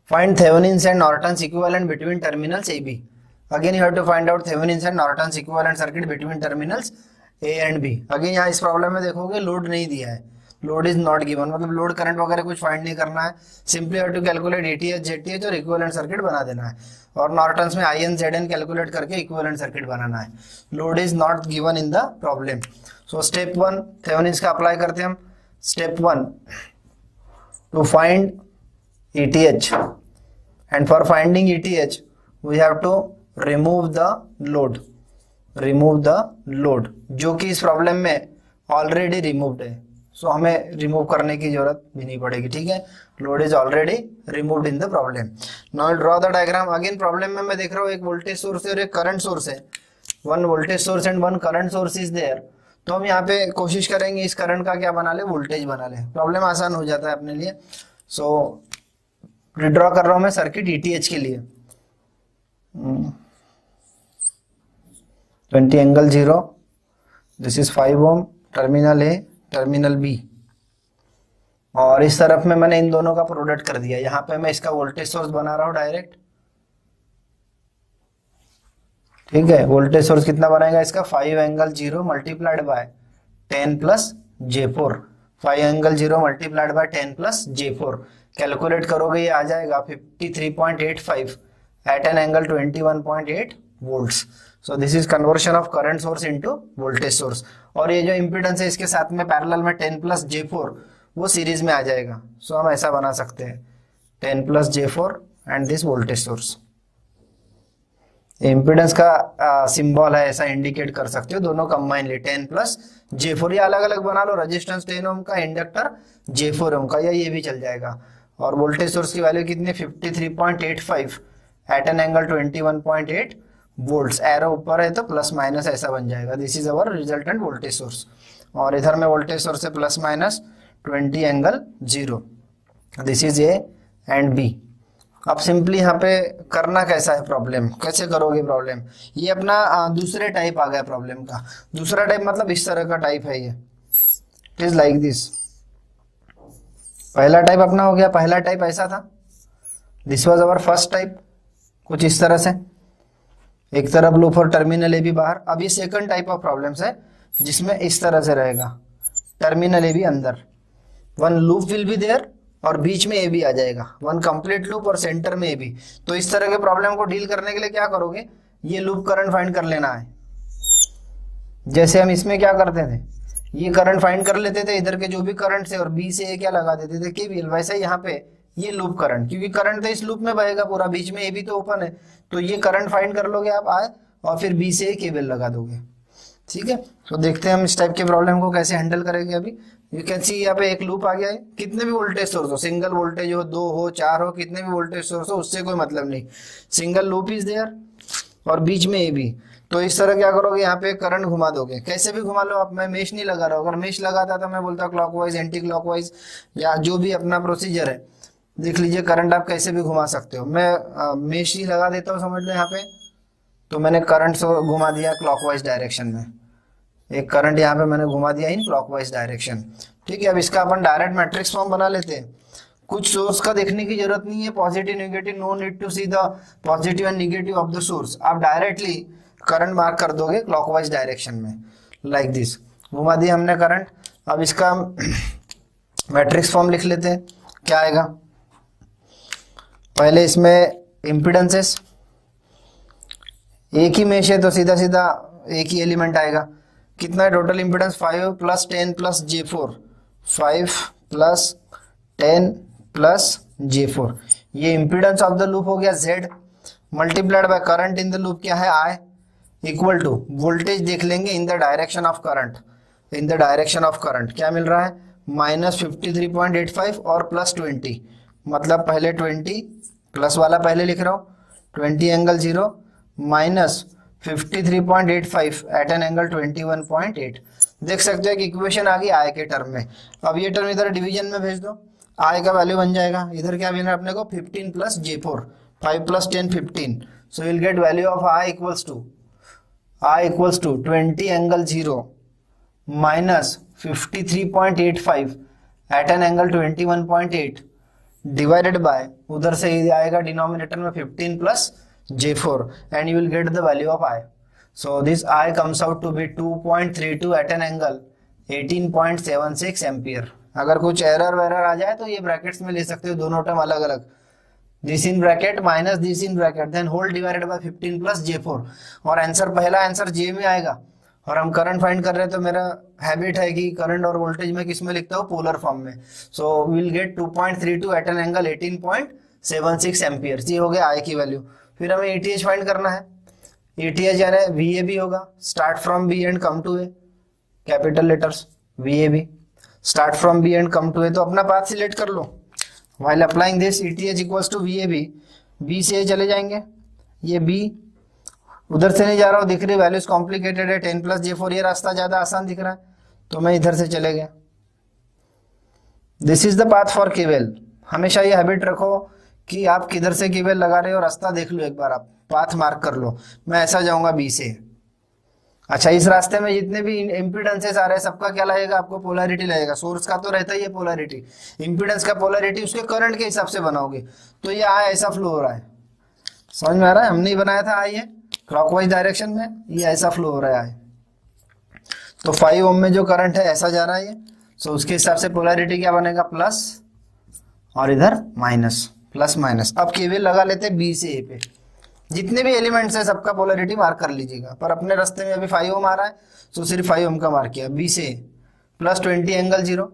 Find Thevenin's and Norton's equivalent between terminals AB. Again you have to find out Thevenin's and Norton's equivalent circuit between terminals A and B. Again यहाँ इस problem में देखोगे load नहीं दिया है, load is not given, मतलब load current वगैरह कुछ फाइंड नहीं करना है, simply have to calculate ATH ZTH और इक्विवेलेंट सर्किट बना देना है, और नॉर्टन्स में IN ZN कैलकुलेट करके इक्विवेलेंट सर्किट बनाना है. Load is not given in the problem. So step 1 Thevenin's का अप्लाई करते हैं हम. Step 1 to find ETH, and for finding ETH we have to remove the load, जो कि इस प्रॉब्लम में ऑलरेडी रिमूव्ड है, सो हमें रिमूव करने की जरूरत भी नहीं पड़ेगी. ठीक है, load is already removed in the problem. Now draw the diagram. Again problem में मैं देख रहा हूँ एक वोल्टेज सोर्स है और एक करंट सोर्स है. One voltage source and one current source is there. तो हम यहाँ पे कोशिश करेंगे इस करंट का क्या बना ले, वोल्टेज बना ले. प्रॉब्लम आसान हो जाता है अपने लिए. सो रिड्रॉ कर रहा हूं मैं सर्किट ETH के लिए. 20 angle 0, this is 5 ohm, terminal A, terminal B, और इस तरफ में मैंने इन दोनों का प्रोडक्ट कर दिया. यहाँ पे मैं इसका वोल्टेज सोर्स बना रहा हूं डायरेक्ट. ठीक है, वोल्टेज सोर्स कितना बनाएगा इसका, 5 angle 0 multiplied by 10 plus J4. 5 angle 0 multiplied by 10 plus J4 calculate करोगे ये आ जाएगा 53.85 at an angle 21.8 volts. So this is conversion of current source into voltage source. और ये जो इंपीडेंस है इसके साथ में पैरेलल में 10 प्लस J4 वो सीरीज में आ जाएगा. सो हम ऐसा बना सकते हैं 10 plus J4 and this voltage source. Impedance का सिंबल है, ऐसा इंडिकेट कर सकते हो. दोनों कंबाइनली 10 प्लस J4, ये अलग अलग बना लो. रेजिस्टेंस 10 ओम का, इंडक्टर J4 ओम का, या ये भी चल जाएगा. और वोल्टेज सोर्स की वैल्यू कितनी, 53.85 at an angle 21.8 volts. Arrow ऊपर है तो प्लस माइनस ऐसा बन जाएगा. This is our resultant voltage source. और इधर में वोल्टेज सोर्स है plus minus 20 angle 0. This is A and B. अब सिंपली यहाँ पे करना कैसा है, प्रॉब्लम कैसे करोगे प्रॉब्लम. ये अपना दूसरे टाइप आ गया प्रॉब्लम का. दूसरा टाइप मतलब इस तरह का टाइप है ये. It is like this. पहला टाइप अपना हो गया, पहला टाइप ऐसा था, this was our first type, कुछ इस तरह से, एक तरफ लूप और टर्मिनल ए भी बाहर. अब ये सेकंड टाइप ऑफ प्रॉब्लम्स है जिसमें इस तरह से रहेगा, टर्मिनल ए भी अंदर, one loop will be there और बीच में ए भी आ जाएगा, वन कंप्लीट लूप और सेंटर में ए भी. तो इस तरह के प्रॉब्लम को डील करने के लिए क्या करोगे, ये लूप करंट फाइंड कर लेना है. जैसे हम इसमें क्या करते थे, ये करंट फाइंड कर लेते थे, इधर के जो भी करंट है और बी से ए क्या लगा देते थे, केवीएल. वैसे यहाँ पे ये लूप करंट, क्योंकि करंट तो इस लूप में बहेगा पूरा, बीच में ए भी तो ओपन है, तो ये करंट फाइंड कर लोगे आप आए, और फिर बी से ए केवीएल लगा दोगे. ठीक है, तो देखते हैं हम इस टाइप के प्रॉब्लम को कैसे हैंडल करेंगे. अभी यू कैन सी यहाँ पे एक लूप आ गया है, कितने भी वोल्टेज सोर्स हो, सिंगल वोल्टेज हो, 2 हो, 4 हो, कितने भी वोल्टेज सोर्स हो उससे कोई मतलब नहीं, सिंगल लूप इज देयर और बीच में ए भी. तो इस तरह क्या करोगे, यहाँ पे करंट घुमा दोगे, कैसे भी घुमा लो आप. मैं मेश नहीं लगा रहा हूँ, अगर मेश लगाता तो मैं बोलता क्लॉकवाइज, एंटी क्लॉकवाइज, या जो भी अपना प्रोसीजर है. देख लीजिए करंट आप कैसे भी घुमा सकते हो. मैं मेश ही लगा देता हूँ, समझ लो यहाँ पे. तो मैंने करंट घुमा दिया क्लॉकवाइज डायरेक्शन में, एक करंट यहाँ पे मैंने घुमा दिया इन क्लॉकवाइज डायरेक्शन. ठीक है, अब इसका अपन डायरेक्ट मैट्रिक्स फॉर्म बना लेते हैं. कुछ सोर्स का देखने की जरूरत नहीं है, positive negative, no need to see the positive and negative of the source. आप डायरेक्टली करंट मार्क कर दोगे क्लॉकवाइज डायरेक्शन में, लाइक दिस. घुमा दिया हमने करंट. अब इसका मैट्रिक्स फॉर्म लिख लेते हैं. क्या आएगा, पहले इसमें इम्पीडेंसेस, एक ही मेश है तो सीधा सीधा एक ही एलिमेंट आएगा. कितना है total impedance, 5 plus 10 plus J4, 5 plus 10 plus J4. ये इम्पीडेंस ऑफ द लूप हो गया Z, multiplied by current in the loop क्या है I, इक्वल टू वोल्टेज देख लेंगे in the direction of current. In the direction of current क्या मिल रहा है, माइनस 53.85 और प्लस 20, मतलब पहले 20 प्लस वाला पहले लिख रहा हूँ, 20 angle 0 minus 53.85 at an angle 21.8. देख सकते हो कि इक्वेशन आ गई आई के टर्म में. अब ये टर्म इधर डिवीजन में भेज दो, आई का वैल्यू बन जाएगा. इधर क्या मिल रहा है अपने को, 15 plus J4, 5 plus 10 15. So will get value of I equals to 20 angle 0 minus 53.85 at an angle 21.8 divided by, उधर से ये आएगा डिनोमिनेटर में 15 plus J4 and you will get the value of I. So this I comes out to be 2.32 at an angle 18.76 ampere. अगर कुछ error वेरर आ जाए तो ये ब्रैकेट्स में ले सकते हो, दोनों टर्म अलग अलग, this in bracket minus this in bracket, then whole divided by 15 plus J4. और आंसर, पहला आंसर J में आएगा. और हम करंट फाइंड कर रहे हैं तो मेरा हैबिट है कि करंट और वोल्टेज में किस में लिखता हूँ, पोलर फॉर्म में. So will get 2.32 at an angle 18.76 ampere. ये हो गया I की वैल्यू. फिर हमें ETH फाइंड करना है. ETH यानी VAB होगा, start from B and come to A, capital letters VAB, start from B and come to A. तो अपना पाथ सिलेक्ट कर लो. While applying this ETH equals to VAB, B से A चले जाएंगे, ये B उधर से नहीं जा रहा हूँ, दिख रही वैल्यूज कॉम्प्लिकेटेड है, 10 प्लस J4, ये रास्ता ज्यादा आसान दिख रहा है तो मैं इधर से चले गया. This is the path for KVL. हमेशा ये हैबिट रखो कि आप किधर से केवेल लगा रहे हो, रास्ता देख लो एक बार, आप पाथ मार्क कर लो. मैं ऐसा जाऊंगा B से. अच्छा, इस रास्ते में जितने भी इम्पीडेंसेस आ रहे हैं सबका क्या लगेगा आपको, पोलैरिटी लगेगा. सोर्स का तो रहता ही है पोलैरिटी, इम्पीडेंस का पोलैरिटी उसके करंट के हिसाब से बनाओगे. तो ये I ऐसा फ्लो हो रहा है, समझ में आ रहा है, हमने ही बनाया था I, ये क्लॉकवाइज डायरेक्शन में, ये ऐसा फ्लो हो रहा है. तो 5 ओम में जो करंट है ऐसा जा रहा है ये. सो उसके हिसाब से पोलैरिटी क्या बनेगा, प्लस, और इधर माइनस, प्लस माइनस. अब केवीएल लगा लेते हैं B से A पे. जितने भी एलिमेंट्स है सबका पोलैरिटी मार्क कर लीजिएगा. पर अपने रास्ते में अभी 5 ओम आ रहा है तो सिर्फ 5 ओम का मार्क किया. B से प्लस 20 एंगल 0.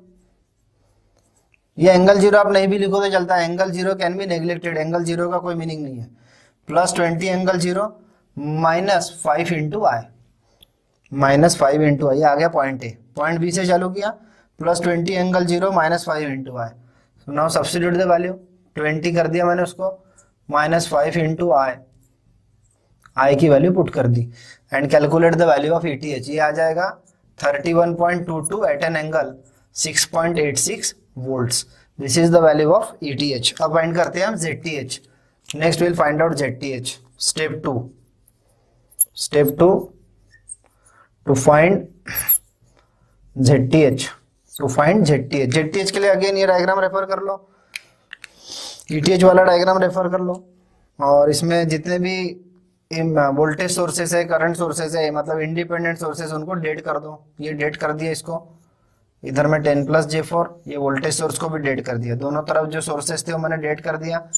ये एंगल 0 आप नहीं भी लिखो तो चलता है, angle 0 can be neglected, angle 0 का कोई मीनिंग नहीं है. Plus 20 angle 0 minus 5 into I, minus 5 into I, आ गया पॉइंट A. पॉइंट B से चालू किया, plus 20 angle 0 minus 5 into I. Now substitute the value, 20 कर दिया मैंने उसको, माइनस 5 इंटू I की वैल्यू पुट कर दी and calculate the value of ETH. ये आ जाएगा 31.22 at an angle 6.86 volts. This is the value of ETH. अब फाइंड करते हैं हम ZTH. Next will find out ZTH. Step 2 to find ZTH. ZTH के लिए अगेन ये डायग्राम रेफर कर लो, ETH वाला डायग्राम रेफर कर लो. और इसमें जितने भी वोल्टेज सोर्सेस है, करंट सोर्सेस है, मतलब इंडिपेंडेंट सोर्सेस, उनको डेट कर दो. ये डेट कर दिया इसको, इधर में 10 प्लस J4, ये वोल्टेज सोर्स को भी डेट कर दिया. दोनों तरफ जो सोर्सेस थे वो मैंने डेट कर दिया.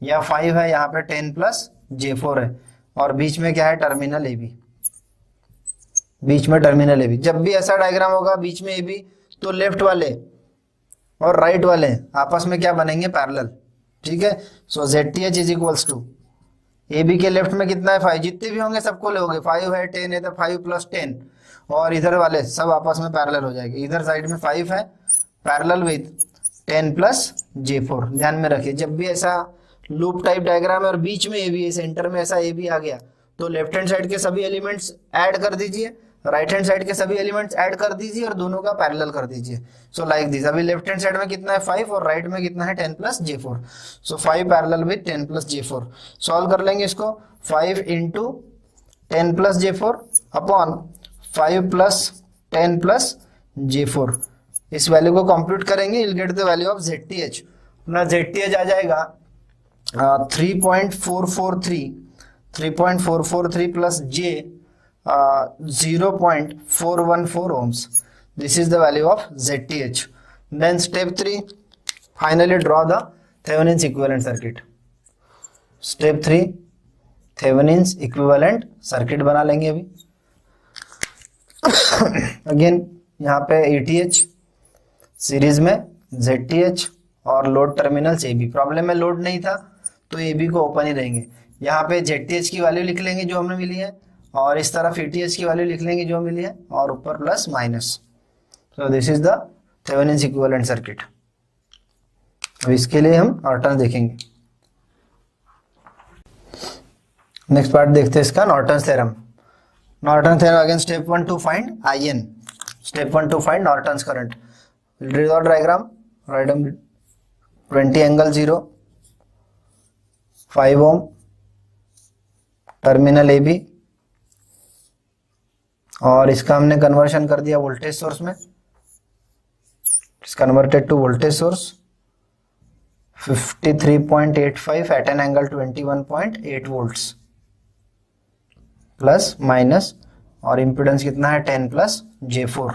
यहाँ 5 है, यहाँ पे 10 प्लस J4 है, और बीच में क्या है, टर्मिनल AB. बीच में टर्मिनल AB. जब भी ऐसा डायग्राम होगा बीच में AB, तो लेफ्ट वाले और राइट वाले आपस में क्या बनेंगे, पैरेलल. ठीक है. So ZTH is equals to, AB के लेफ्ट में कितना है, 5. जितने भी होंगे सबको लोगे, 5 है, 10 है, तो 5 प्लस 10, और इधर वाले सब आपस में पैरेलल हो जाएंगे. इधर साइड में 5 है, पैरेलल विद 10 प्लस J4. ध्यान में रखिए, जब भी ऐसा लूप टाइप डायग्राम है और बीच में AB है, सेंटर में ऐसा AB आ गया, तो लेफ्ट हैंड साइड के सभी एलिमेंट्स ऐड कर दीजिए, राइट हैंड साइड के सभी एलिमेंट्स ऐड कर दीजिए, और दोनों का पैरेलल कर दीजिए. So like this. अभी लेफ्ट हैंड साइड में कितना है, 5, और राइट में कितना है, 10 plus J4. So 5 parallel with 10 plus J4. Solve कर लेंगे इसको. 5 into 10 plus J4 upon 5 plus 10 plus J4. इस वैल्यू को कंप्यूट करेंगे, will get the value of ZTH. अपना ZTH आ जाएगा 3.443 plus J 0.414 ohms. This is the value of ZTH. Then step 3, finally draw the Thevenin's equivalent circuit. Step 3, Thevenin's equivalent circuit बना लेंगे अभी. Again यहाँ पे ETH series में, ZTH और load terminals AB. Problem में लोड नहीं था तो AB को ओपन ही रहेंगे. यहाँ पे ZTH की वैल्यू लिख लेंगे जो हमें मिली है, और इस तरफ ETH की वैल्यू लिख लेंगे जो मिली है, और ऊपर plus minus. So this is the Thevenin's equivalent circuit. अब इसके लिए हम नॉर्टन देखेंगे. नेक्स्ट पार्ट देखते हैं इसका, Norton's theorem. Norton theorem again step 1 to find IN. Step 1 to find Norton's current. Draw the diagram. Right 20 angle 0, 5 ohm, terminal AB, और इसका हमने कन्वर्शन कर दिया वोल्टेज सोर्स में. It's converted to voltage source. 53.85 at an angle 21.8 volts plus minus, और impedance कितना है 10 plus J4.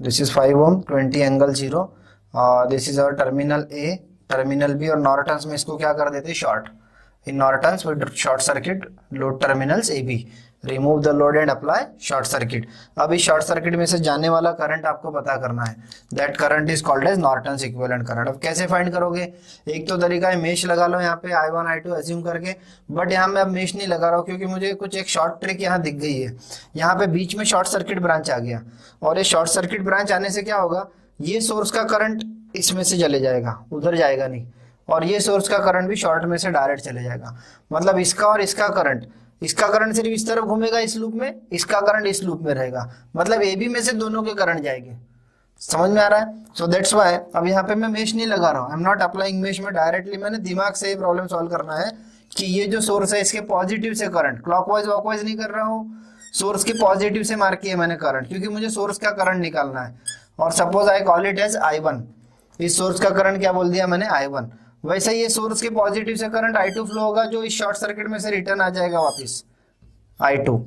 This is 5 ohm 20 angle 0. This is our terminal A, terminal B, और नॉर्टन्स में इसको क्या कर देते short. In Norton's we short circuit load terminals A B, remove the load and apply short circuit. अब इस short circuit में से जाने वाला करंट आपको पता करना है. That current is called as Norton's equivalent current. अब कैसे फाइंड करोगे? एक तो तरीका है मेश लगा लो यहाँ पे I1 I2 एज्यूम करके, बट यहाँ मैं अब मेश नहीं लगा रहा हूँ क्योंकि मुझे कुछ एक शॉर्ट ट्रिक यहाँ दिख गई है. यहाँ पे बीच में शॉर्ट सर्किट ब्रांच आ गया, और ये शॉर्ट सर्किट ब्रांच आने से क्या होगा, ये सोर्स का करंट इसमें से चले जाएगा, उधर जाएगा नहीं, और ये सोर्स का करंट भी शॉर्ट में से डायरेक्ट चले जाएगा. मतलब इसका और इसका करंट, इसका करंट सिर्फ इस तरफ घूमेगा इस लूप में, इसका करंट इस लूप में रहेगा. मतलब ए बी में से दोनों के करंट जाएंगे. समझ में आ रहा है? सो दैट्स व्हाई अब यहाँ पे मैं मेश नहीं लगा रहा हूँ. I am not applying mesh में डायरेक्टली. मैंने दिमाग से ये प्रॉब्लम सॉल्व करना है कि ये जो सोर्स है इसके पॉजिटिव से करंट, क्लॉकवाइज वॉकवाइज नहीं कर रहा हूँ, सोर्स के पॉजिटिव से मार्क किया मैंने करंट, क्योंकि मुझे सोर्स का करंट निकालना है. और suppose I call it as I1. इस सोर्स का करंट क्या बोल दिया मैंने I1. वैसे ये सोर्स के पॉजिटिव से करंट I2 फ्लो होगा, जो इस शॉर्ट सर्किट में से रिटर्न आ जाएगा वापस I2.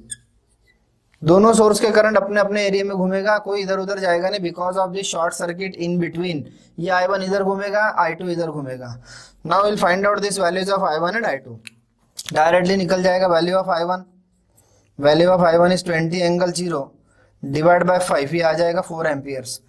दोनों सोर्स के करंट अपने अपने एरिया में घूमेगा, कोई इधर उधर जाएगा नहीं, because of this short circuit in between. ये I1 इधर घूमेगा, I2 इधर घूमेगा. Now will find out this values of I1 and I2. Directly निकल जाएगा value of I1. Value of I1 is 20 angle 0 divide by 5, ये आ जाएगा 4 amperes.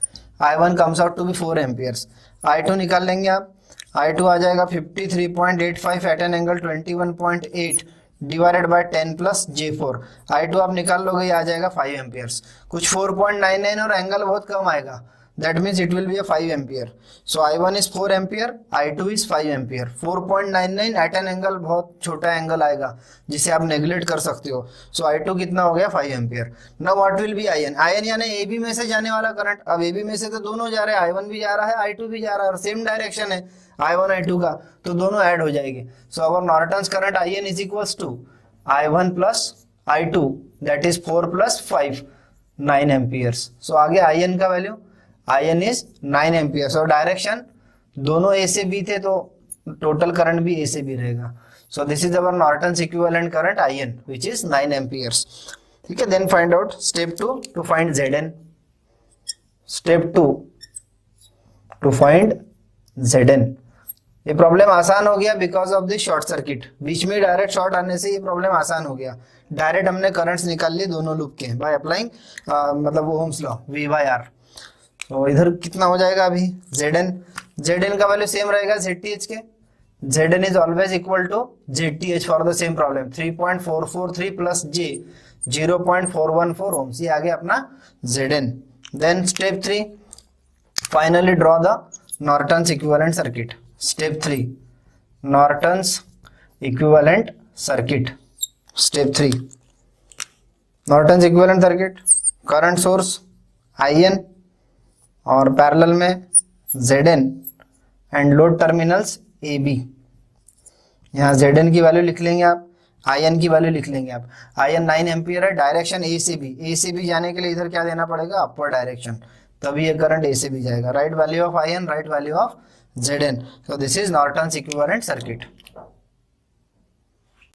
I1 comes out to be 4 amperes. I2 निकाल लेंगे आप. I2 आ जाएगा 53.85 at an angle 21.8 divided bye 10 plus J4. I2 आप निकाल लोगे, ये आ जाएगा 5 एम्पियर्स. कुछ 4.99 और एंगल बहुत कम आएगा. That means it will be a 5 ampere. So I1 is 4 ampere, I2 is 5 ampere. 4.99 at an angle बहुत छोटा एंगल आएगा जिसे आप नेग्लेक्ट कर सकते हो. So I2 कितना हो गया 5 ampere. Now what will be IN? IN यानी AB में से जाने वाला करंट. अब AB में से तो दोनों जा रहे हैं, I1 भी जा रहा है, I2 भी जा रहा है, और सेम डायरेक्शन है I1 I2 का, तो दोनों ऐड हो जाएंगे. So our Norton's current IN is equals to I1 plus I2, that is 4 plus 5, 9 amperes. So आगे IN का वैल्यू, IN is 9 एम्पियर्स, और डायरेक्शन दोनों ए से बी थे तो टोटल करंट भी ए से बी रहेगा. So this is our Norton's equivalent current IN which is 9 amperes. ठीक है, then find out step 2 to find ZN. Step 2 to find ZN. ये प्रॉब्लम आसान हो गया because of this short circuit. बीच में डायरेक्ट शॉर्ट आने से ये प्रॉब्लम आसान हो गया. डायरेक्ट हमने करंट्स निकाल लिए दोनों लूप के बाय अप्लाइंग मतलब ओम्स लॉ V/R. तो इधर कितना हो जाएगा अभी ZN का वैल्यू सेम रहेगा ZTH के. ZN is always equal to ZTH for the same problem. 3.443 plus J 0.414 ohms, ये आ गया अपना ZN. Then step 3 finally draw the Norton's equivalent circuit. Step 3 Norton's equivalent circuit. Step 3 Norton's equivalent circuit. Current source IN और parallel में ZN and load terminals AB. यहाँ ZN की value लिख लेंगे आप, IN की वैल्यू लिख लेंगे आप. IN 9 एम्पियर है, डायरेक्शन A से B जाने के लिए इधर क्या देना पड़ेगा, अपवर्ड डायरेक्शन, तभी ये करंट A से B जाएगा. Right value of IN, right value of ZN. So this is Norton's equivalent circuit.